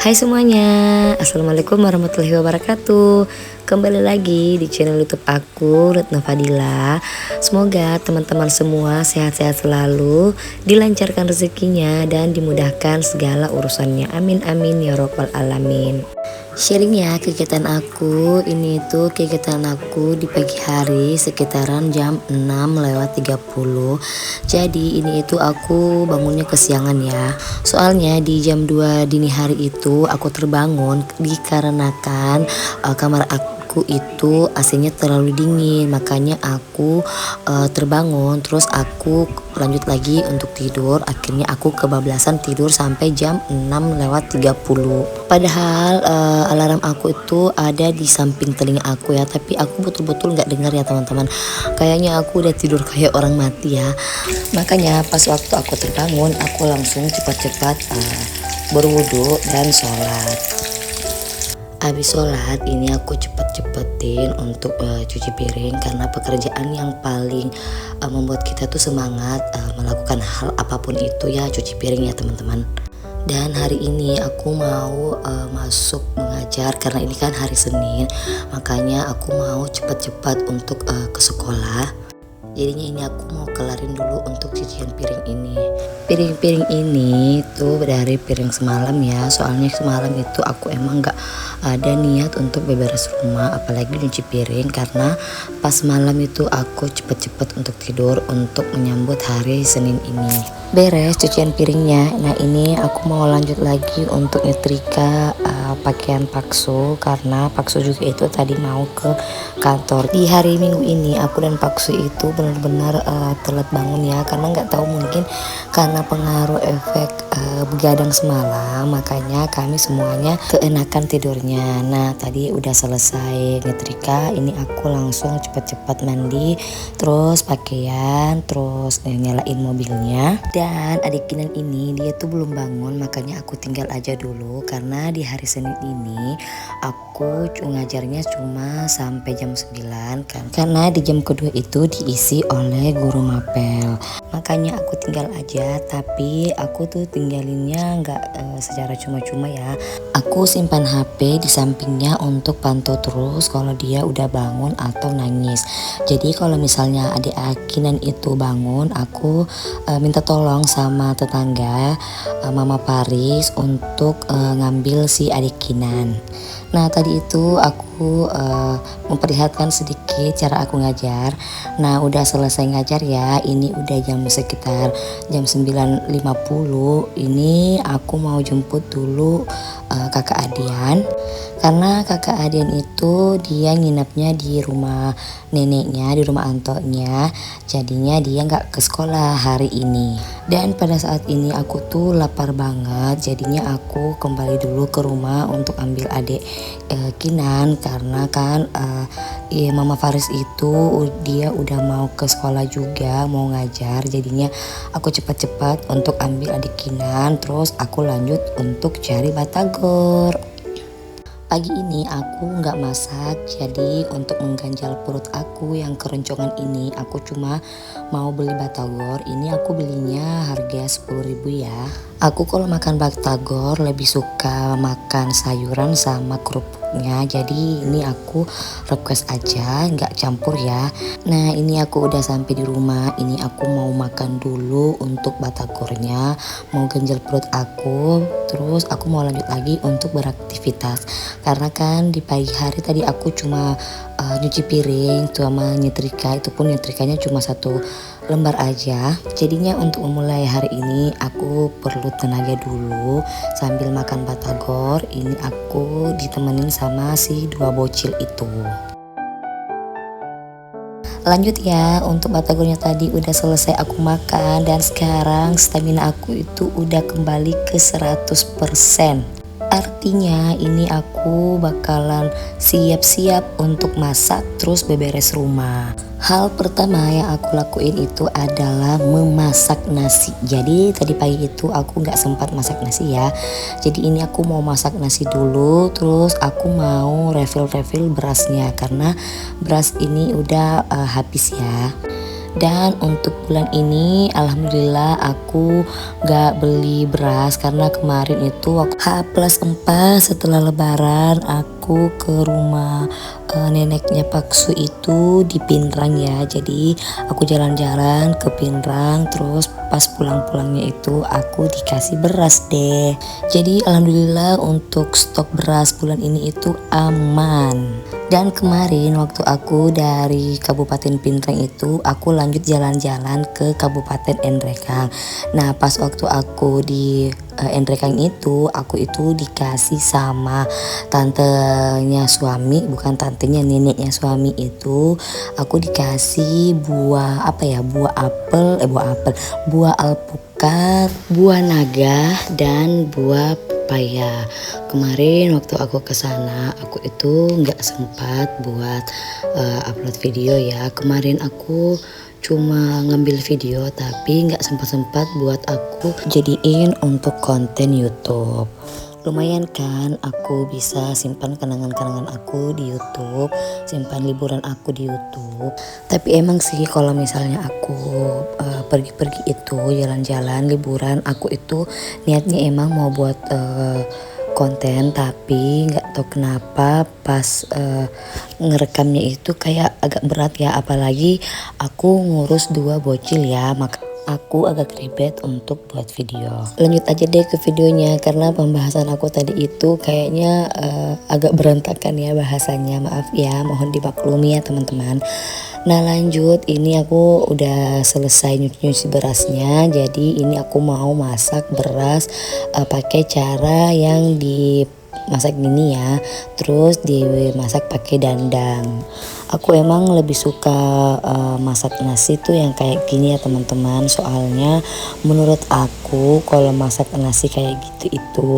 Hai semuanya, Assalamualaikum warahmatullahi wabarakatuh. Kembali lagi di channel YouTube aku, Retno Fadila. Semoga teman-teman semua sehat-sehat selalu, dilancarkan rezekinya dan dimudahkan segala urusannya. Amin amin ya robbal alamin. Sharing ya kegiatan aku, ini tuh kegiatan aku di pagi hari sekitaran jam 6:30. Jadi ini itu aku bangunnya kesiangan ya. Soalnya di jam 2 dini hari itu aku terbangun dikarenakan kamar aku itu AC-nya terlalu dingin, makanya aku terbangun terus aku lanjut lagi untuk tidur. Akhirnya aku kebablasan tidur sampai jam 6:30. Padahal alarm aku itu ada di samping telinga aku ya, tapi aku betul-betul nggak dengar ya teman-teman. Kayaknya aku udah tidur kayak orang mati ya. Makanya pas waktu aku terbangun aku langsung cepat-cepat berwudu dan sholat. Habis sholat ini aku cepet-cepetin untuk cuci piring, karena pekerjaan yang paling membuat kita tuh semangat melakukan hal apapun itu ya cuci piring ya teman-teman. Dan hari ini aku mau masuk mengajar karena ini kan hari Senin, makanya aku mau cepat-cepat untuk ke sekolah. Jadinya ini aku mau kelarin dulu untuk cucian piring ini. Piring-piring ini tuh dari piring semalam ya, soalnya semalam itu aku emang gak ada niat untuk beberes rumah apalagi nyuci piring, karena pas malam itu aku cepet-cepet untuk tidur untuk menyambut hari Senin ini. Beres cucian piringnya, nah ini aku mau lanjut lagi untuk nyetrika pakaian Paksu, karena Paksu juga itu tadi mau ke kantor. Di hari Minggu ini aku dan Paksu itu benar-benar telat bangun ya, karena nggak tahu mungkin karena pengaruh efek begadang semalam, makanya kami semuanya keenakan tidurnya. Nah tadi udah selesai nyetrika, ini aku langsung cepat-cepat mandi, terus pakaian, terus nyalain mobilnya. Dan adik Kinan ini dia tuh belum bangun, makanya aku tinggal aja dulu, karena di hari Senin ini aku ngajarnya cuma sampai jam 9 kan, karena di jam kedua itu diisi oleh guru mapel. Makanya aku tinggal aja, tapi aku tuh tinggalinnya nggak secara cuma-cuma ya. Aku simpan HP di sampingnya untuk pantau terus kalau dia udah bangun atau nangis. Jadi kalau misalnya adik Kinan itu bangun, aku minta tolong sama tetangga Mama Paris untuk ngambil si adik Kinan. Nah tadi itu aku memperlihatkan sedikit cara aku ngajar. Nah udah selesai ngajar ya, ini udah jam sekitar jam 9.50. Ini aku mau jemput dulu kakak Adian, karena kakak Adian itu dia nginepnya di rumah neneknya, di rumah antonya. Jadinya dia nggak ke sekolah hari ini. Dan pada saat ini aku tuh lapar banget, jadinya aku kembali dulu ke rumah untuk ambil adik Kinan, karena kan Mama Faris itu dia udah mau ke sekolah juga, mau ngajar. Jadinya aku cepat-cepat untuk ambil adik Kinan, terus aku lanjut untuk cari batagor. Pagi ini aku nggak masak, jadi untuk mengganjal perut aku yang keroncongan ini aku cuma mau beli batagor. Ini aku belinya harga 10.000 ya. Aku kalau makan batagor lebih suka makan sayuran sama kerupuknya, jadi ini aku request aja nggak campur ya. Nah ini aku udah sampai di rumah, ini aku mau makan dulu untuk batagornya, mau ganjal perut aku, terus aku mau lanjut lagi untuk beraktivitas. Karena kan di pagi hari tadi aku cuma nyuci piring sama nyetrika, itu pun nyetrikanya cuma 1 lembar aja. Jadinya untuk memulai hari ini aku perlu tenaga dulu sambil makan batagor. Ini aku ditemenin sama si 2 bocil itu. Lanjut ya, untuk batagornya tadi udah selesai aku makan, dan sekarang stamina aku itu udah kembali ke 100%. Artinya ini aku bakalan siap-siap untuk masak terus beberes rumah. Hal pertama yang aku lakuin itu adalah memasak nasi. Jadi tadi pagi itu aku nggak sempat masak nasi ya. Jadi ini aku mau masak nasi dulu, terus aku mau refill berasnya karena beras ini udah habis ya. Dan untuk bulan ini alhamdulillah aku gak beli beras karena kemarin itu waktu H+4 setelah lebaran aku ke rumah neneknya Paksu itu di Pinrang ya. Jadi aku jalan-jalan ke Pinrang, terus pas pulang-pulangnya itu aku dikasih beras deh. Jadi alhamdulillah untuk stok beras bulan ini itu aman. Dan kemarin waktu aku dari Kabupaten Pinrang itu aku lanjut jalan-jalan ke Kabupaten Endrekang. Nah pas waktu aku di Endrekang itu aku itu dikasih sama tantenya suami, bukan tantenya, neneknya suami itu aku dikasih buah apa ya, buah alpukat, buah naga, dan buah pepaya. Kemarin waktu aku ke sana aku itu nggak sempat buat upload video ya. Kemarin aku cuma ngambil video tapi nggak sempat buat aku jadiin untuk konten YouTube. Lumayan kan aku bisa simpan kenangan-kenangan aku di YouTube, simpan liburan aku di YouTube. Tapi emang sih kalau misalnya aku pergi-pergi itu jalan-jalan liburan, aku itu niatnya emang mau buat konten, tapi nggak tahu kenapa pas ngerekamnya itu kayak agak berat ya, apalagi aku ngurus 2 bocil ya, maka aku agak ribet untuk buat video. Lanjut aja deh ke videonya karena pembahasan aku tadi itu kayaknya agak berantakan ya bahasanya, maaf ya, mohon dimaklumi ya teman-teman. Nah lanjut, ini aku udah selesai nyuci berasnya, jadi ini aku mau masak beras pakai cara yang dimasak gini ya, terus dimasak pakai dandang. Aku emang lebih suka masak nasi tuh yang kayak gini ya teman-teman, soalnya menurut aku kalau masak nasi kayak gitu itu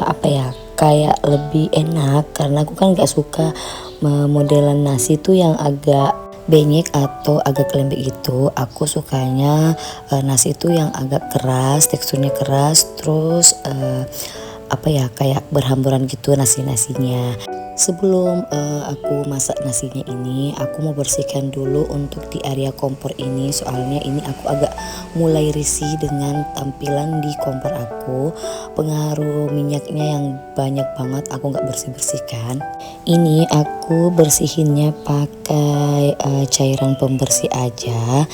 apa ya, kayak lebih enak, karena aku kan gak suka modelan nasi tuh yang agak benyek atau agak lembek gitu. Aku sukanya nasi itu yang agak keras, teksturnya keras, terus apa ya, kayak berhamburan gitu nasinya. Sebelum aku masak nasinya ini, aku mau bersihkan dulu untuk di area kompor ini, soalnya ini aku agak mulai risih dengan tampilan di kompor aku. Pengaruh minyaknya yang banyak banget, aku nggak bersih-bersihkan. Ini aku bersihinnya pakai cairan pembersih aja.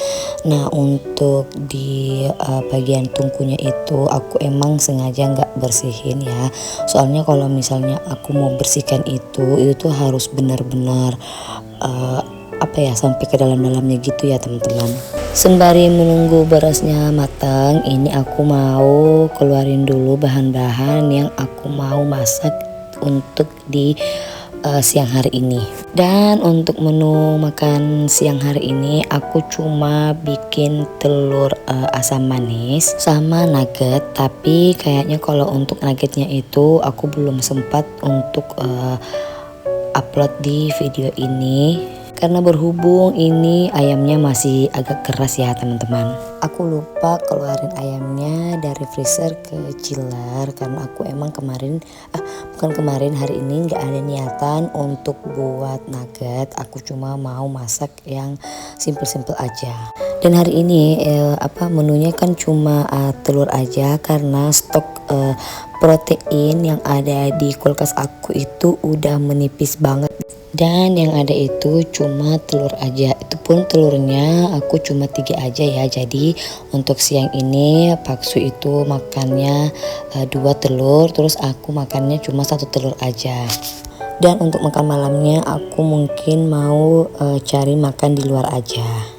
Nah untuk di bagian tungkunya itu aku emang sengaja nggak bersihin ya, soalnya kalau misalnya aku mau bersihkan itu tuh harus benar-benar apa ya, sampai ke dalam-dalamnya gitu ya teman-teman. Sembari menunggu berasnya matang, ini aku mau keluarin dulu bahan-bahan yang aku mau masak untuk di siang hari ini. Dan untuk menu makan siang hari ini aku cuma bikin telur asam manis sama nugget, tapi kayaknya kalau untuk nuggetnya itu aku belum sempat untuk upload di video ini karena berhubung ini ayamnya masih agak keras ya teman-teman. Aku lupa keluarin ayamnya dari freezer ke chiller karena aku emang hari ini nggak ada niatan untuk buat nugget. Aku cuma mau masak yang simple-simple aja. Dan hari ini menunya kan cuma telur aja karena stok protein yang ada di kulkas aku itu udah menipis banget. Dan yang ada itu cuma telur aja, itu pun telurnya aku cuma 3 aja ya. Jadi untuk siang ini Paksu itu makannya 2 telur, terus aku makannya cuma 1 telur aja. Dan untuk makan malamnya aku mungkin mau cari makan di luar aja.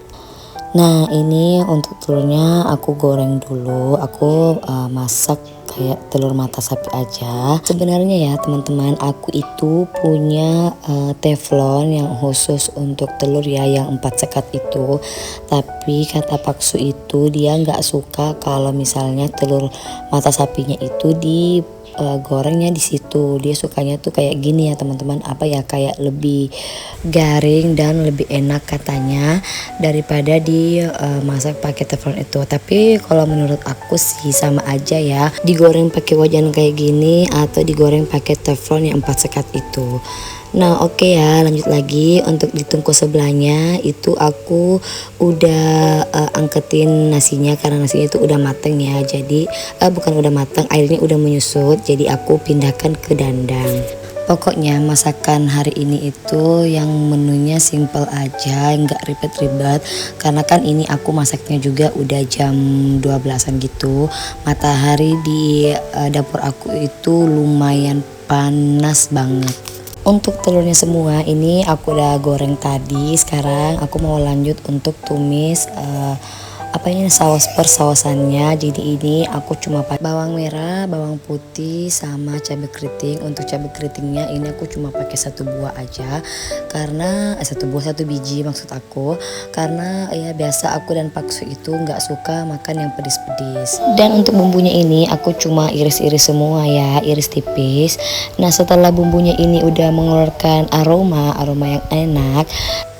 Nah ini untuk telurnya aku goreng dulu, aku masak kayak telur mata sapi aja. Sebenarnya ya teman-teman, aku itu punya teflon yang khusus untuk telur ya, yang 4 sekat itu. Tapi kata Paksu itu dia nggak suka kalau misalnya telur mata sapinya itu di gorengnya di situ. Dia sukanya tuh kayak gini ya teman-teman, apa ya, kayak lebih garing dan lebih enak katanya daripada masak pakai teflon itu. Tapi kalau menurut aku sih sama aja ya, digoreng pakai wajan kayak gini atau digoreng pakai teflon yang 4 sekat itu. Nah oke ya, lanjut lagi. Untuk di tungku sebelahnya itu aku udah angketin nasinya karena nasinya itu udah mateng ya. Jadi bukan udah mateng, airnya udah menyusut. Jadi aku pindahkan ke dandang. Pokoknya masakan hari ini itu yang menunya simple aja, nggak ribet-ribet. Karena kan ini aku masaknya juga udah jam 12-an gitu. Matahari di dapur aku itu lumayan panas banget. Untuk telurnya semua ini aku udah goreng tadi. Sekarang aku mau lanjut untuk tumis saus persawasannya. Jadi ini aku cuma pakai bawang merah, bawang putih sama cabai keriting. Untuk cabai keritingnya ini aku cuma pakai 1 buah aja, karena 1 biji maksud aku, karena ya biasa aku dan Paksu itu nggak suka makan yang pedis-pedis. Dan untuk bumbunya ini aku cuma iris-iris semua ya, iris tipis. Nah setelah bumbunya ini udah mengeluarkan aroma yang enak,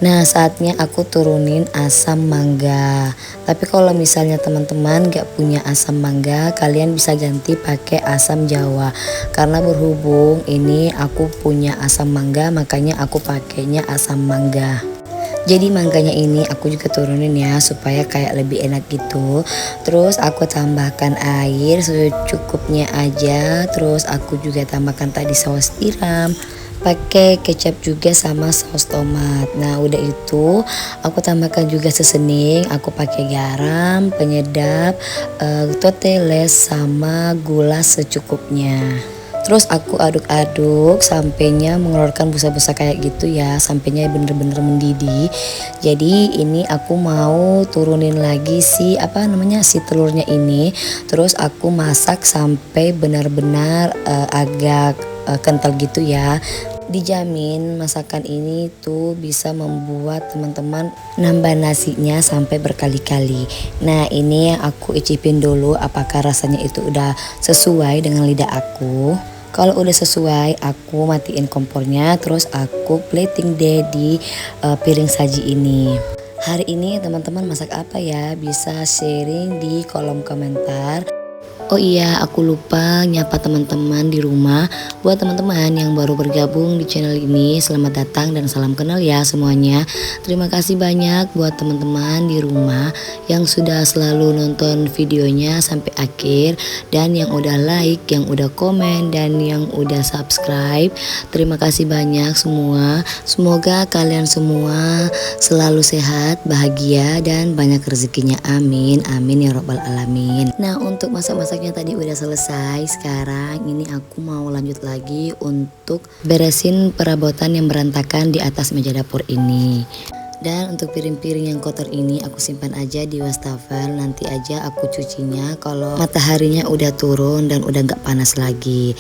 nah saatnya aku turunin asam mangga. Tapi kalau misalnya teman-teman gak punya asam mangga, kalian bisa ganti pakai asam jawa. Karena berhubung ini aku punya asam mangga, makanya aku pakainya asam mangga. Jadi mangganya ini aku juga turunin ya supaya kayak lebih enak gitu. Terus aku tambahkan air secukupnya aja. Terus aku juga tambahkan tadi saus tiram, pakai kecap juga sama saus tomat. Nah udah itu aku tambahkan juga seasoning, aku pakai garam, penyedap, toteles sama gula secukupnya. Terus aku aduk-aduk sampainya mengeluarkan busa-busa kayak gitu ya, sampainya bener-bener mendidih. Jadi ini aku mau turunin lagi si telurnya ini. Terus aku masak sampai benar-benar agak kental gitu ya. Dijamin masakan ini tuh bisa membuat teman-teman nambah nasinya sampai berkali-kali. Nah ini aku icipin dulu apakah rasanya itu udah sesuai dengan lidah aku. Kalau udah sesuai, aku matiin kompornya, terus aku plating deh di piring saji ini. Hari ini teman-teman masak apa ya? Bisa sharing di kolom komentar. Oh iya, aku lupa nyapa teman-teman di rumah. Buat teman-teman yang baru bergabung di channel ini, selamat datang dan salam kenal ya semuanya. Terima kasih banyak buat teman-teman di rumah yang sudah selalu nonton videonya sampai akhir, dan yang udah like, yang udah komen, dan yang udah subscribe. Terima kasih banyak semua. Semoga kalian semua selalu sehat, bahagia, dan banyak rezekinya. Amin, amin ya robbal alamin. Nah untuk masak-masaknya tadi udah selesai. Sekarang ini aku mau lanjut lagi untuk beresin perabotan yang berantakan di atas meja dapur ini. Dan untuk piring-piring yang kotor ini aku simpan aja di wastafel. Nanti aja aku cucinya kalau mataharinya udah turun dan udah gak panas lagi.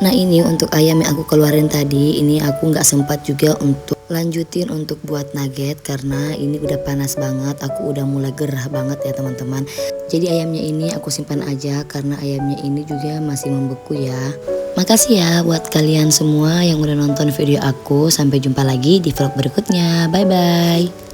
Nah ini untuk ayam yang aku keluarin tadi, ini aku gak sempat juga untuk lanjutin untuk buat nugget karena ini udah panas banget. Aku udah mulai gerah banget ya teman-teman. Jadi ayamnya ini aku simpan aja karena ayamnya ini juga masih membeku ya. Makasih ya buat kalian semua yang udah nonton video aku. Sampai jumpa lagi di vlog berikutnya. Bye bye.